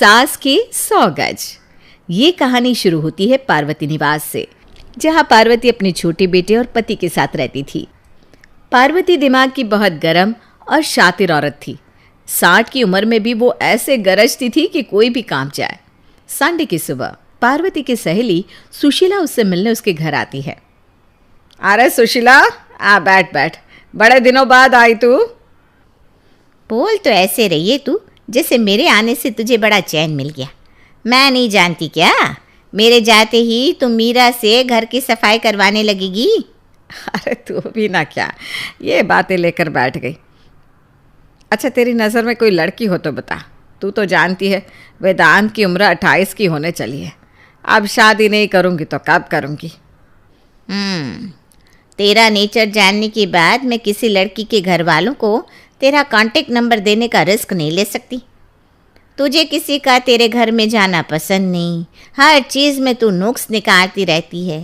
सास के 100 गज। ये कहानी शुरू होती है पार्वती निवास से, जहाँ पार्वती अपने छोटे बेटे और पति के साथ रहती थी। पार्वती दिमाग की बहुत गर्म और शातिर औरत थी। 60 की उम्र में भी वो ऐसे गरजती थी कि कोई भी काम जाए। संडे की सुबह पार्वती की सहेली सुशीला उससे मिलने उसके घर आती है। अरे सुशीला, आ बैठ बैठ, बड़े दिनों बाद आई तू। बोल तो ऐसे रही है तू जैसे मेरे आने से तुझे बड़ा चैन मिल गया। मैं नहीं जानती क्या, मेरे जाते ही तुम मीरा से घर की सफाई करवाने लगेगी। अरे तू भी ना क्या ये बातें लेकर बैठ गई। अच्छा, तेरी नज़र में कोई लड़की हो तो बता। तू तो जानती है वेदांत की उम्र 28 की होने चली है। अब शादी नहीं करूँगी तो कब करूँगी? तेरा नेचर जानने के बाद मैं किसी लड़की के घर वालों को तेरा कांटेक्ट नंबर देने का रिस्क नहीं ले सकती। तुझे किसी का तेरे घर में जाना पसंद नहीं, हर चीज़ में तू नुक्स निकालती रहती है।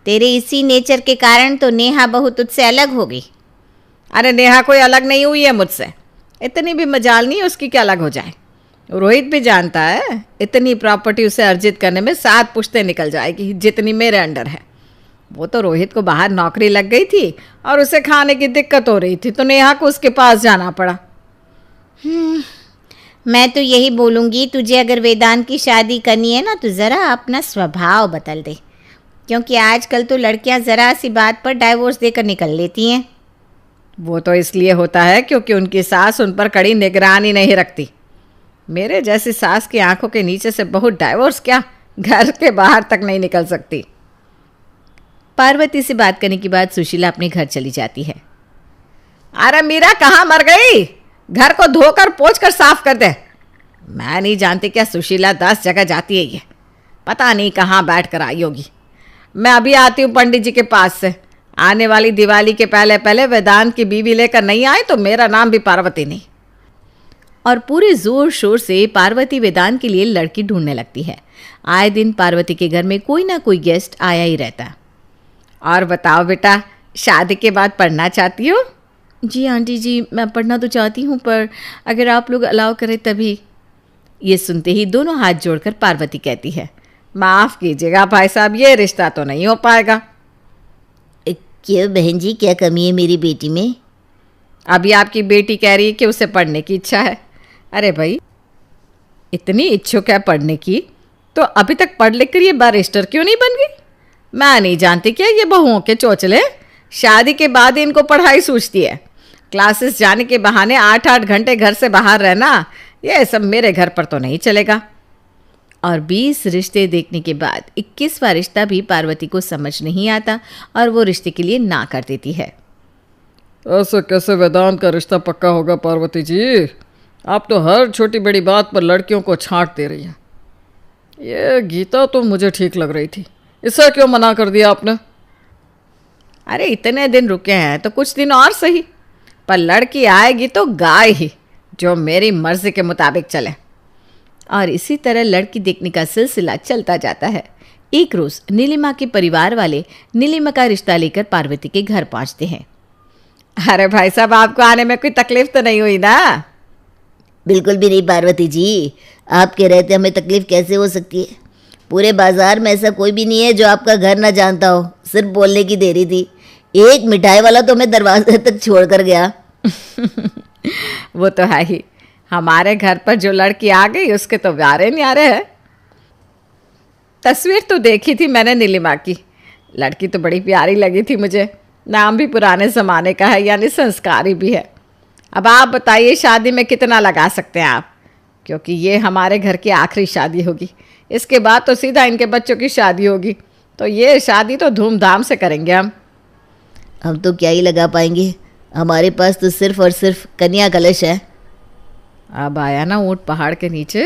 तेरे इसी नेचर के कारण तो नेहा बहू तुझसे अलग हो गई। अरे नेहा कोई अलग नहीं हुई है मुझसे, इतनी भी मजाल नहीं है उसकी कि अलग हो जाए। रोहित भी जानता है इतनी प्रॉपर्टी उसे अर्जित करने में 7 पुश्तें निकल जाएगी जितनी मेरे अंडर है। वो तो रोहित को बाहर नौकरी लग गई थी और उसे खाने की दिक्कत हो रही थी तो नेहा को उसके पास जाना पड़ा। मैं तो यही बोलूँगी, तुझे अगर वेदांत की शादी करनी है ना तो ज़रा अपना स्वभाव बदल दे, क्योंकि आजकल तो लड़कियां ज़रा सी बात पर डाइवोर्स देकर निकल लेती हैं। वो तो इसलिए होता है क्योंकि उनकी सास उन पर कड़ी निगरानी नहीं रखती। मेरे जैसी सास की आंखों के नीचे से बहू डाइवोर्स क्या, घर के बाहर तक नहीं निकल सकती। पार्वती से बात करने के बाद सुशीला अपने घर चली जाती है। अरे मीरा कहाँ मर गई? घर को धोकर पोंछ कर साफ कर दे। मैं नहीं जानती क्या सुशीला 10 जगह जाती है, ये पता नहीं कहाँ बैठ कर आई होगी। मैं अभी आती हूँ पंडित जी के पास से। आने वाली दिवाली के पहले पहले वेदांत की बीवी लेकर नहीं आए तो मेरा नाम भी पार्वती नहीं। और पूरे जोर शोर से पार्वती वेदांत के लिए लड़की ढूंढने लगती है। आए दिन पार्वती के घर में कोई ना कोई गेस्ट आया ही रहता। और बताओ बेटा, शादी के बाद पढ़ना चाहती हो? जी आंटी जी, मैं पढ़ना तो चाहती हूँ, पर अगर आप लोग अलाउ करें तभी। ये सुनते ही दोनों हाथ जोड़कर पार्वती कहती है, माफ़ कीजिएगा भाई साहब, ये रिश्ता तो नहीं हो पाएगा। क्यों बहन जी, क्या कमी है मेरी बेटी में? अभी आपकी बेटी कह रही है कि उसे पढ़ने की इच्छा है। अरे भाई, इतनी इच्छुक है पढ़ने की तो अभी तक पढ़ लिख कर ये बैरिस्टर क्यों नहीं बन गई? मैं नहीं जानती क्या ये बहुओं के चोचले शादी के बाद इनको पढ़ाई सूझती है। क्लासेस जाने के बहाने 8-8 घंटे घर से बाहर रहना, ये सब मेरे घर पर तो नहीं चलेगा। और 20 रिश्ते देखने के बाद 21वां रिश्ता भी पार्वती को समझ नहीं आता और वो रिश्ते के लिए ना कर देती है। ऐसे कैसे वेदांत का रिश्ता पक्का होगा पार्वती जी? आप तो हर छोटी बड़ी बात पर लड़कियों को छांट दे रही हैं। ये गीता तो मुझे ठीक लग रही थी, इसे क्यों मना कर दिया आपने? अरे इतने दिन रुके हैं तो कुछ दिन और सही, पर लड़की आएगी तो गाय ही, जो मेरी मर्जी के मुताबिक चले। और इसी तरह लड़की देखने का सिलसिला चलता जाता है। एक रोज़ नीलिमा के परिवार वाले नीलिमा का रिश्ता लेकर पार्वती के घर पहुंचते हैं। अरे भाई साहब, आपको आने में कोई तकलीफ तो नहीं हुई ना? बिल्कुल भी नहीं पार्वती जी, आपके रहते हमें तकलीफ कैसे हो सकती है? पूरे बाजार में ऐसा कोई भी नहीं है जो आपका घर ना जानता हो, सिर्फ बोलने की देरी थी। एक मिठाई वाला तो हमें दरवाजे तक छोड़ कर गया। वो तो है ही, हमारे घर पर जो लड़की आ गई उसके तो प्यारे न्यारे हैं। तस्वीर तो देखी थी मैंने नीलिमा की, लड़की तो बड़ी प्यारी लगी थी मुझे। नाम भी पुराने ज़माने का है, यानी संस्कारी भी है। अब आप बताइए शादी में कितना लगा सकते हैं आप, क्योंकि ये हमारे घर की आखिरी शादी होगी। इसके बाद तो सीधा इनके बच्चों की शादी होगी, तो ये शादी तो धूमधाम से करेंगे हम तो क्या ही लगा पाएंगे, हमारे पास तो सिर्फ और सिर्फ कन्या कलश है। अब आया ना ऊंट पहाड़ के नीचे।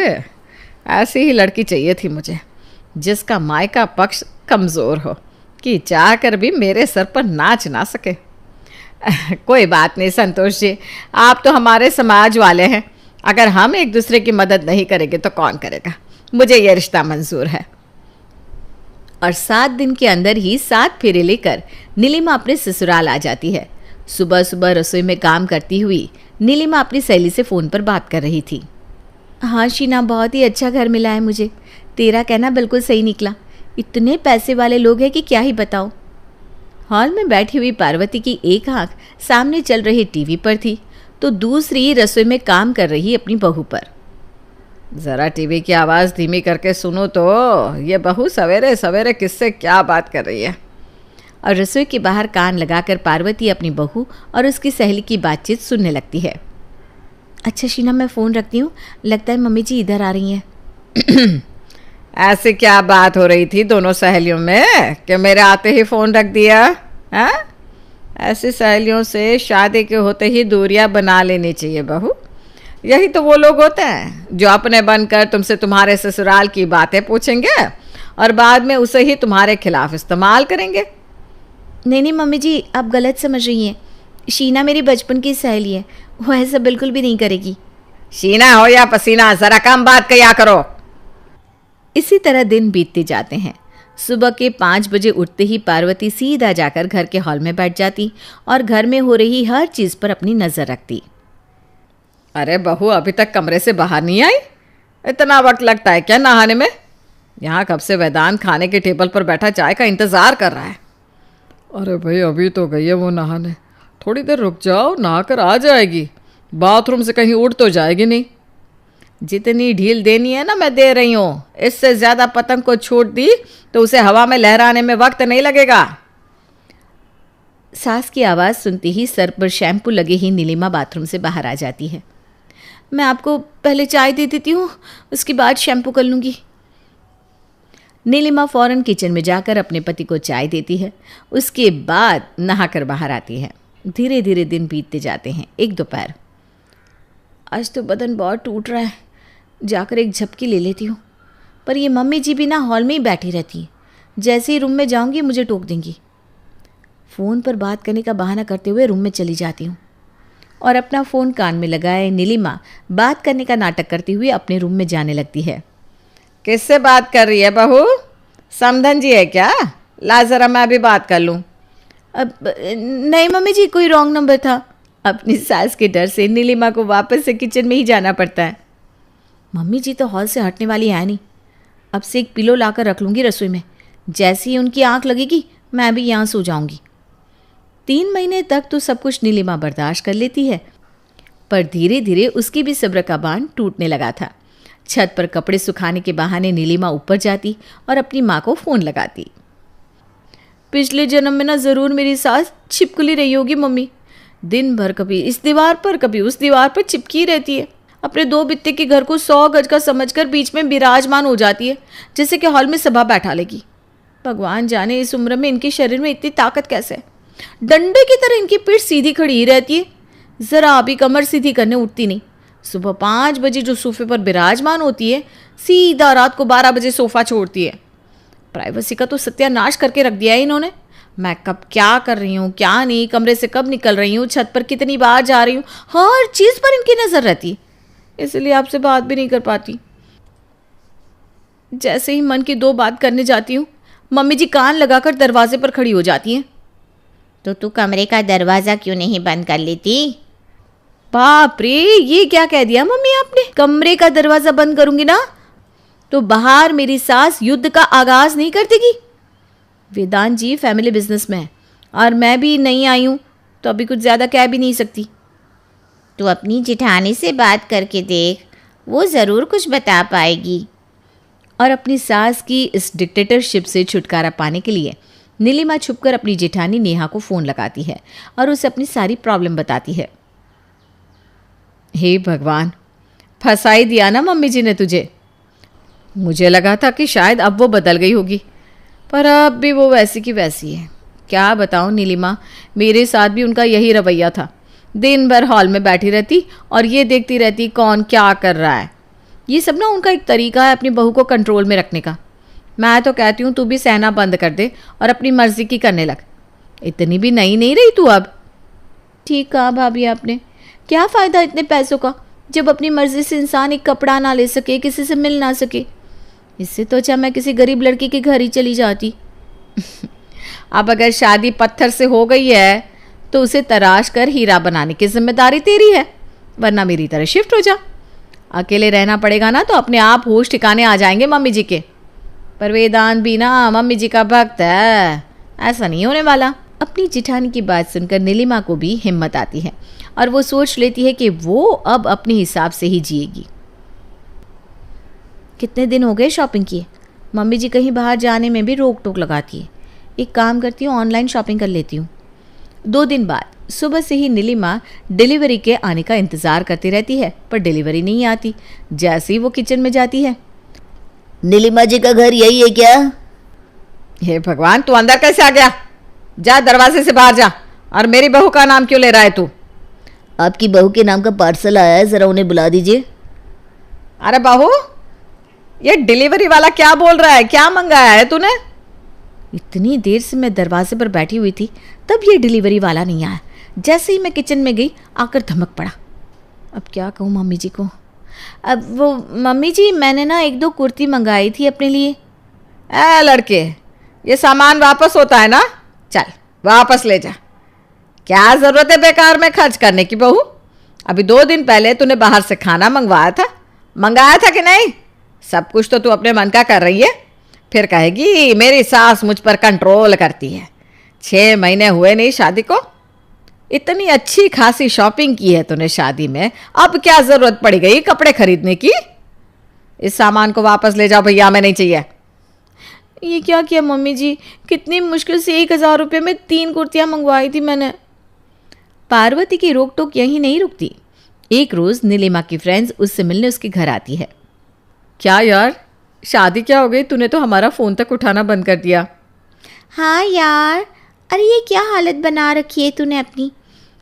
ऐसी ही लड़की चाहिए थी मुझे, जिसका मायका पक्ष कमज़ोर हो कि चाह कर भी मेरे सर पर नाच ना सके। कोई बात नहीं संतोष जी, आप तो हमारे समाज वाले हैं। अगर हम एक दूसरे की मदद नहीं करेंगे तो कौन करेगा? मुझे यह रिश्ता मंजूर है। और 7 दिन के अंदर ही 7 फेरे लेकर नीलिमा अपने ससुराल आ जाती है। सुबह सुबह रसोई में काम करती हुई नीलिमा अपनी सहेली से फ़ोन पर बात कर रही थी। हाँ शीना, बहुत ही अच्छा घर मिला है मुझे। तेरा कहना बिल्कुल सही निकला। इतने पैसे वाले लोग हैं कि क्या ही बताओ। हॉल में बैठी हुई पार्वती की एक आंख सामने चल रही टीवी पर थी तो दूसरी रसोई में काम कर रही अपनी बहू पर। ज़रा टीवी की आवाज़ धीमी करके सुनो तो, ये बहू सवेरे सवेरे किससे क्या बात कर रही है। और रसोई के बाहर कान लगाकर पार्वती अपनी बहू और उसकी सहेली की बातचीत सुनने लगती है। अच्छा शीना, मैं फ़ोन रखती हूँ, लगता है मम्मी जी इधर आ रही हैं। ऐसी क्या बात हो रही थी दोनों सहेलियों में कि मेरे आते ही फ़ोन रख दिया? हाँ, ऐसी सहेलियों से शादी के होते ही दूरियां बना लेनी चाहिए बहू। यही तो वो लोग होते हैं जो अपने बनकर तुमसे तुम्हारे ससुराल की बातें पूछेंगे और बाद में उसे ही तुम्हारे खिलाफ इस्तेमाल करेंगे। नहीं मम्मी जी, आप गलत समझ रही हैं। शीना मेरी बचपन की सहेली है, वो ऐसा बिल्कुल भी नहीं करेगी। शीना हो या पसीना, ज़रा कम बात किया करो। इसी तरह दिन बीतते जाते हैं। सुबह के 5 बजे उठते ही पार्वती सीधा जाकर घर के हॉल में बैठ जाती और घर में हो रही हर चीज़ पर अपनी नज़र रखती। अरे बहू, अभी तक कमरे से बाहर नहीं आई? इतना वक्त लगता है क्या नहाने में? यहाँ कब से वेदांत खाने के टेबल पर बैठा चाय का इंतज़ार कर रहा है। अरे भाई, अभी तो गई है वो नहाने, थोड़ी देर रुक जाओ, नहा कर आ जाएगी। बाथरूम से कहीं उड़ तो जाएगी नहीं। जितनी ढील देनी है ना मैं दे रही हूँ, इससे ज़्यादा पतंग को छूट दी तो उसे हवा में लहराने में वक्त नहीं लगेगा। सास की आवाज़ सुनते ही सर पर शैम्पू लगे ही नीलिमा बाथरूम से बाहर आ जाती है। मैं आपको पहले चाय दे देती हूँ, उसके बाद शैम्पू कर लूँगी। नीलिमा फ़ौरन किचन में जाकर अपने पति को चाय देती है। उसके बाद नहाकर बाहर आती है। धीरे धीरे दिन बीतते जाते हैं। एक दोपहर, आज तो बदन बहुत टूट रहा है, जाकर एक झपकी ले लेती हूँ। पर ये मम्मी जी भी ना हॉल में ही बैठी रहती है। जैसे ही रूम में जाऊँगी मुझे टोक देंगी। फ़ोन पर बात करने का बहाना करते हुए रूम में चली जाती हूँ और अपना फ़ोन कान में लगाए नीलिमा बात करने का नाटक करती हुए अपने रूम में जाने लगती है। किससे बात कर रही है बहू? समधन जी है क्या? ला ज़रा मैं भी बात कर लूँ। अब नहीं मम्मी जी, कोई रॉन्ग नंबर था। अपनी सास के डर से नीलिमा को वापस से किचन में ही जाना पड़ता है। मम्मी जी तो हॉल से हटने वाली है नहीं। अब से एक पिलो लाकर रख लूँगी रसोई में। जैसे ही उनकी आंख लगेगी मैं भी यहाँ सो जाऊँगी। 3 महीने तक तो सब कुछ नीलिमा बर्दाश्त कर लेती है, पर धीरे धीरे उसकी भी सब्र का बांध टूटने लगा था। छत पर कपड़े सुखाने के बहाने नीलिमा ऊपर जाती और अपनी माँ को फ़ोन लगाती। पिछले जन्म में ना ज़रूर मेरी सास छिपकली रही होगी मम्मी। दिन भर कभी इस दीवार पर कभी उस दीवार पर चिपकी रहती है। अपने 2 बित्ते के घर को 100 गज का समझकर बीच में विराजमान हो जाती है, जैसे कि हॉल में सभा बैठा लेगी। भगवान जाने इस उम्र में इनके शरीर में इतनी ताकत कैसे है। डंडे की तरह इनकी पीठ सीधी खड़ी ही रहती है, ज़रा अभी कमर सीधी करने उठती नहीं। सुबह 5 बजे जो सोफे पर विराजमान होती है, सीधा रात को 12 बजे सोफ़ा छोड़ती है। प्राइवेसी का तो सत्यानाश करके रख दिया है इन्होंने। मैं कब क्या कर रही हूँ क्या नहीं, कमरे से कब निकल रही हूँ, छत पर कितनी बार जा रही हूँ, हर चीज़ पर इनकी नज़र रहती है। इसलिए आपसे बात भी नहीं कर पाती। जैसे ही मन की 2 बात करने जाती हूँ, मम्मी जी कान लगाकर दरवाजे पर खड़ी हो जाती हैं। तो तू कमरे का दरवाज़ा क्यों नहीं बंद कर लेती? बाप रे, ये क्या कह दिया मम्मी आपने? कमरे का दरवाज़ा बंद करूँगी ना तो बाहर मेरी सास युद्ध का आगाज़ नहीं कर देगी। वेदांत जी फैमिली बिजनेस में है और मैं भी नहीं आई हूँ, तो अभी कुछ ज़्यादा कह भी नहीं सकती। तू अपनी जिठानी से बात करके देख, वो ज़रूर कुछ बता पाएगी। और अपनी सास की इस डिक्टेटरशिप से छुटकारा पाने के लिए नीलिमा छुपकर अपनी जेठानी नेहा को फ़ोन लगाती है और उसे अपनी सारी प्रॉब्लम बताती है। हे भगवान, फंसा ही दिया ना मम्मी जी ने तुझे। मुझे लगा था कि शायद अब वो बदल गई होगी, पर अब भी वो वैसी की वैसी है। क्या बताऊँ नीलिमा, मेरे साथ भी उनका यही रवैया था। दिन भर हॉल में बैठी रहती और ये देखती रहती कौन क्या कर रहा है। ये सब ना उनका एक तरीका है अपनी बहू को कंट्रोल में रखने का। मैं तो कहती हूँ तू भी सहना बंद कर दे और अपनी मर्जी की करने लग। इतनी भी नई नहीं रही तू अब। ठीक कहा भाभी आपने। क्या फ़ायदा इतने पैसों का जब अपनी मर्जी से इंसान एक कपड़ा ना ले सके, किसी से मिल ना सके। इससे तो अच्छा मैं किसी गरीब लड़की के घर ही चली जाती। अब अगर शादी पत्थर से हो गई है तो उसे तराश कर हीरा बनाने की जिम्मेदारी तेरी है, वरना मेरी तरह शिफ्ट हो जा। अकेले रहना पड़ेगा ना तो अपने आप होश ठिकाने आ जाएंगे मम्मी जी के। पर वेदांत भी ना मम्मी जी का भक्त है, ऐसा नहीं होने वाला। अपनी जिठानी की बात सुनकर नीलिमा को भी हिम्मत आती है और वो सोच लेती है कि वो अब अपने हिसाब से ही जिएगी। कितने दिन हो गए शॉपिंग किए? मम्मी जी कहीं बाहर जाने में भी रोक टोक लगाती है। एक काम करती हूँ, ऑनलाइन शॉपिंग कर लेती हूँ। 2 दिन बाद सुबह से ही नीलिमा डिलीवरी के आने का इंतज़ार करती रहती है, पर डिलीवरी नहीं आती। जैसे ही वो किचन में जाती है, नीलिमा जी का घर यही है क्या? हे भगवान, तू अंदर कैसे आ गया? जा दरवाजे से बाहर जा। और मेरी बहू का नाम क्यों ले रहा है तू? आपकी बहू के नाम का पार्सल आया है, ज़रा उन्हें बुला दीजिए। अरे बहू, ये डिलीवरी वाला क्या बोल रहा है? क्या मंगाया है तूने? इतनी देर से मैं दरवाजे पर बैठी हुई थी, तब ये डिलीवरी वाला नहीं आया। जैसे ही मैं किचन में गई, आकर धमक पड़ा। अब क्या कहूँ मम्मी जी को? अब वो मम्मी जी, मैंने ना 1-2 कुर्ती मंगाई थी अपने लिए। ए लड़के, ये सामान वापस होता है ना? चल वापस ले जा। क्या ज़रूरत है बेकार में खर्च करने की बहू? अभी 2 दिन पहले तूने बाहर से खाना मंगाया था कि नहीं? सब कुछ तो तू अपने मन का कर रही है। फिर कहेगी मेरी सास मुझ पर कंट्रोल करती है। 6 महीने हुए नहीं शादी को, इतनी अच्छी खासी शॉपिंग की है तूने शादी में, अब क्या ज़रूरत पड़ गई कपड़े खरीदने की? इस सामान को वापस ले जाओ भैया, हमें नहीं चाहिए। ये क्या किया मम्मी जी? कितनी मुश्किल से 1000 रुपये में 3 कुर्तियाँ मंगवाई थी मैंने। पार्वती की रोक टोक यहीं नहीं रुकती। एक रोज़ नीलिमा की फ्रेंड्स उससे मिलने उसके घर आती है। क्या यार, शादी क्या हो गई? तूने तो हमारा फ़ोन तक उठाना बंद कर दिया। हाँ यार, अरे ये क्या हालत बना रखी है तूने अपनी।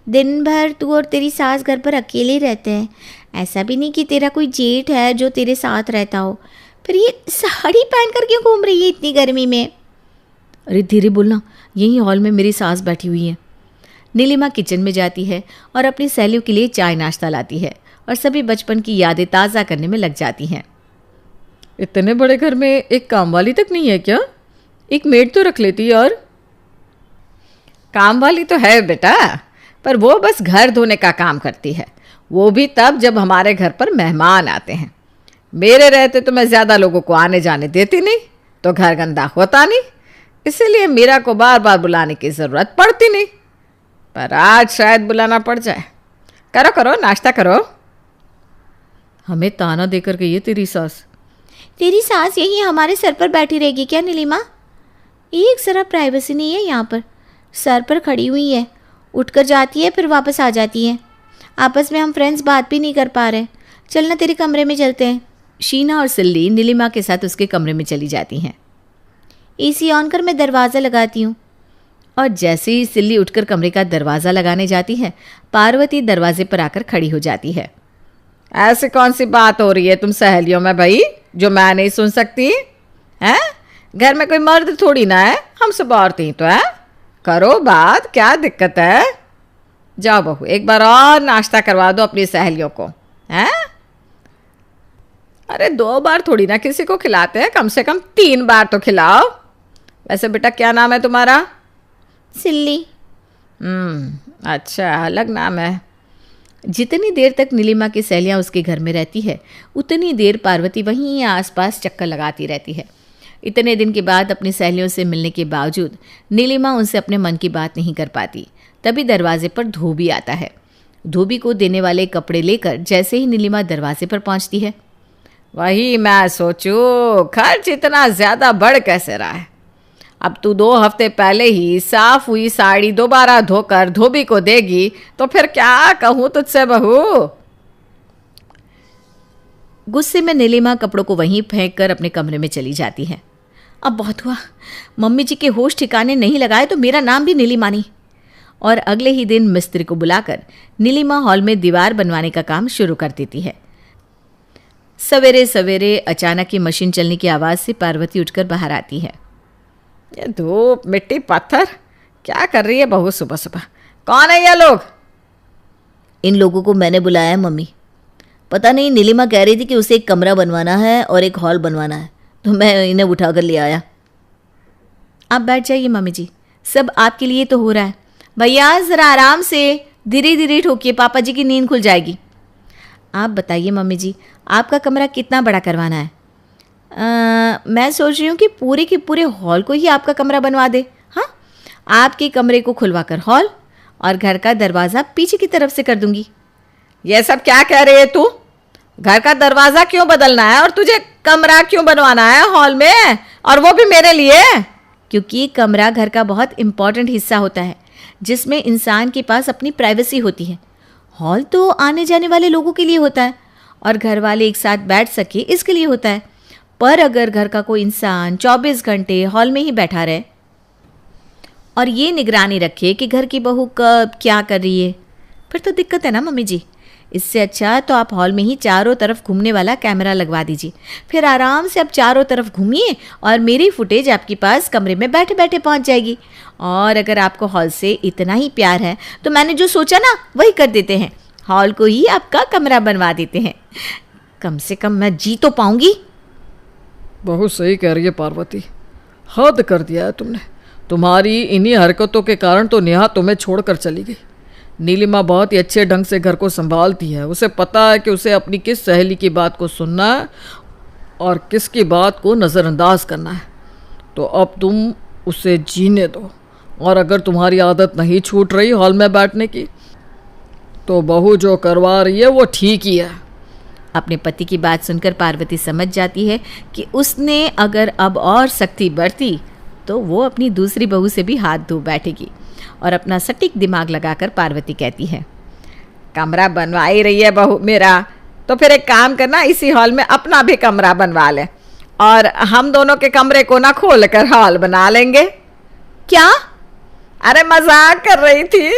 दिन भर तू और तेरी सास घर पर अकेले रहते हैं। ऐसा भी नहीं कि तेरा कोई जेठ है जो तेरे साथ रहता हो। फिर ये साड़ी पहन कर क्यों घूम रही है इतनी गर्मी में? अरे धीरे बोलना, यही हॉल में मेरी सास बैठी हुई है। नीलिमा किचन में जाती है और अपनी सहेलियों के लिए चाय नाश्ता लाती है और सभी बचपन की यादें ताज़ा करने में लग जाती हैं। इतने बड़े घर में एक काम वाली तक नहीं है क्या? एक मेड तो रख लेती यार। काम वाली तो है बेटा, पर वो बस घर धोने का काम करती है, वो भी तब जब हमारे घर पर मेहमान आते हैं। मेरे रहते तो मैं ज़्यादा लोगों को आने जाने देती नहीं, तो घर गंदा होता नहीं, इसीलिए मीरा को बार बार बुलाने की ज़रूरत पड़ती नहीं। पर आज शायद बुलाना पड़ जाए। करो करो, नाश्ता करो। हमें ताना देकर गई है तेरी सास। तेरी सास यही हमारे सर पर बैठी रहेगी क्या नीलिमा? एक जरा प्राइवेसी नहीं है यहाँ पर। सर पर खड़ी हुई है, उठकर जाती है फिर वापस आ जाती है। आपस में हम फ्रेंड्स बात भी नहीं कर पा रहे। चलना तेरे कमरे में चलते हैं। शीना और सिल्ली नीलिमा के साथ उसके कमरे में चली जाती हैं। एसी ऑन कर, मैं दरवाज़ा लगाती हूँ। और जैसे ही सिल्ली उठकर कमरे का दरवाज़ा लगाने जाती है, पार्वती दरवाजे पर आकर खड़ी हो जाती है। ऐसी कौन सी बात हो रही है तुम सहेलियों में भाई, जो मैं नहीं सुन सकती? हैं? घर में कोई मर्द थोड़ी ना है, हम सब औरतें तो हैं। करो बात, क्या दिक्कत है? जाओ बहू, एक बार और नाश्ता करवा दो अपनी सहेलियों को। हैं? अरे 2 बार थोड़ी ना किसी को खिलाते हैं, कम से कम 3 बार तो खिलाओ। वैसे बेटा क्या नाम है तुम्हारा? सिल्ली। अच्छा, अलग नाम है। जितनी देर तक नीलिमा की सहेलियाँ उसके घर में रहती है, उतनी देर पार्वती वहीं आसपास चक्कर लगाती रहती है। इतने दिन के बाद अपनी सहेलियों से मिलने के बावजूद नीलिमा उनसे अपने मन की बात नहीं कर पाती। तभी दरवाजे पर धोबी आता है। धोबी को देने वाले कपड़े लेकर जैसे ही नीलिमा दरवाजे पर पहुंचती है, वही मैं सोचूं, खर्च इतना ज़्यादा बढ़ कैसे रहा है? अब तू 2 हफ्ते पहले ही साफ हुई साड़ी दोबारा धोकर धोबी को देगी तो फिर क्या कहूँ तुझसे बहू? गुस्से में नीलिमा कपड़ों को वहीं फेंक कर अपने कमरे में चली जाती है। अब बहुत हुआ, मम्मी जी के होश ठिकाने नहीं लगाए तो मेरा नाम भी नीलिमा नहीं। और अगले ही दिन मिस्त्री को बुलाकर नीलिमा हॉल में दीवार बनवाने का काम शुरू कर देती है। सवेरे सवेरे अचानक ही मशीन चलने की आवाज़ से पार्वती उठकर बाहर आती है। ये धूप मिट्टी पत्थर क्या कर रही है बहू सुबह सुबह? कौन है ये लोग? इन लोगों को मैंने बुलाया है मम्मी। पता नहीं, नीलिमा कह रही थी कि उसे एक कमरा बनवाना है और एक हॉल बनवाना है, तो मैं इन्हें उठाकर ले आया। आप बैठ जाइए मम्मी जी, सब आपके लिए तो हो रहा है। भैया ज़रा आराम से, धीरे धीरे ठोकिए, पापा जी की नींद खुल जाएगी। आप बताइए मम्मी जी, आपका कमरा कितना बड़ा करवाना है? मैं सोच रही हूँ कि पूरे के पूरे हॉल को ही आपका कमरा बनवा दे। हाँ, आपके कमरे को खुलवाकर हॉल और घर का दरवाज़ा पीछे की तरफ से कर दूंगी। ये सब क्या कह रही है तू? घर का दरवाज़ा क्यों बदलना है और तुझे कमरा क्यों बनवाना है हॉल में, और वो भी मेरे लिए? क्योंकि कमरा घर का बहुत इम्पॉर्टेंट हिस्सा होता है जिसमें इंसान के पास अपनी प्राइवेसी होती है। हॉल तो आने जाने वाले लोगों के लिए होता है और घर वाले एक साथ बैठ सके इसके लिए होता है। पर अगर घर का कोई इंसान 24 घंटे हॉल में ही बैठा रहे और ये निगरानी रखे कि घर की बहू कब क्या कर रही है, फिर तो दिक्कत है ना मम्मी जी। इससे अच्छा तो आप हॉल में ही चारों तरफ घूमने वाला कैमरा लगवा दीजिए। फिर आराम से आप चारों तरफ घूमिए और मेरी फुटेज आपके पास कमरे में बैठे बैठे पहुंच जाएगी। और अगर आपको हॉल से इतना ही प्यार है तो मैंने जो सोचा ना वही कर देते हैं, हॉल को ही आपका कमरा बनवा देते हैं। कम से कम मैं जी तो पाऊंगी। बहुत सही कह रही है पार्वती, हद कर दिया है तुमने। तुम्हारी इन्हीं हरकतों के कारण तो नेहा तुम्हें छोड़कर चली गई। नीलिमा बहुत ही अच्छे ढंग से घर को संभालती है। उसे पता है कि उसे अपनी किस सहेली की बात को सुनना है और किसकी बात को नज़रअंदाज करना है। तो अब तुम उसे जीने दो, और अगर तुम्हारी आदत नहीं छूट रही हॉल में बैठने की तो बहू जो करवा रही है वो ठीक ही है। अपने पति की बात सुनकर पार्वती समझ जाती है कि उसने अगर अब और सख्ती बरती तो वो अपनी दूसरी बहू से भी हाथ धो बैठेगी। और अपना सटीक दिमाग लगाकर पार्वती कहती है, कमरा बनवा ही रही है बहू मेरा, तो फिर एक काम करना, इसी हॉल में अपना भी कमरा बनवा ले और हम दोनों के कमरे को ना खोल कर हॉल बना लेंगे। क्या? अरे मजाक कर रही थी।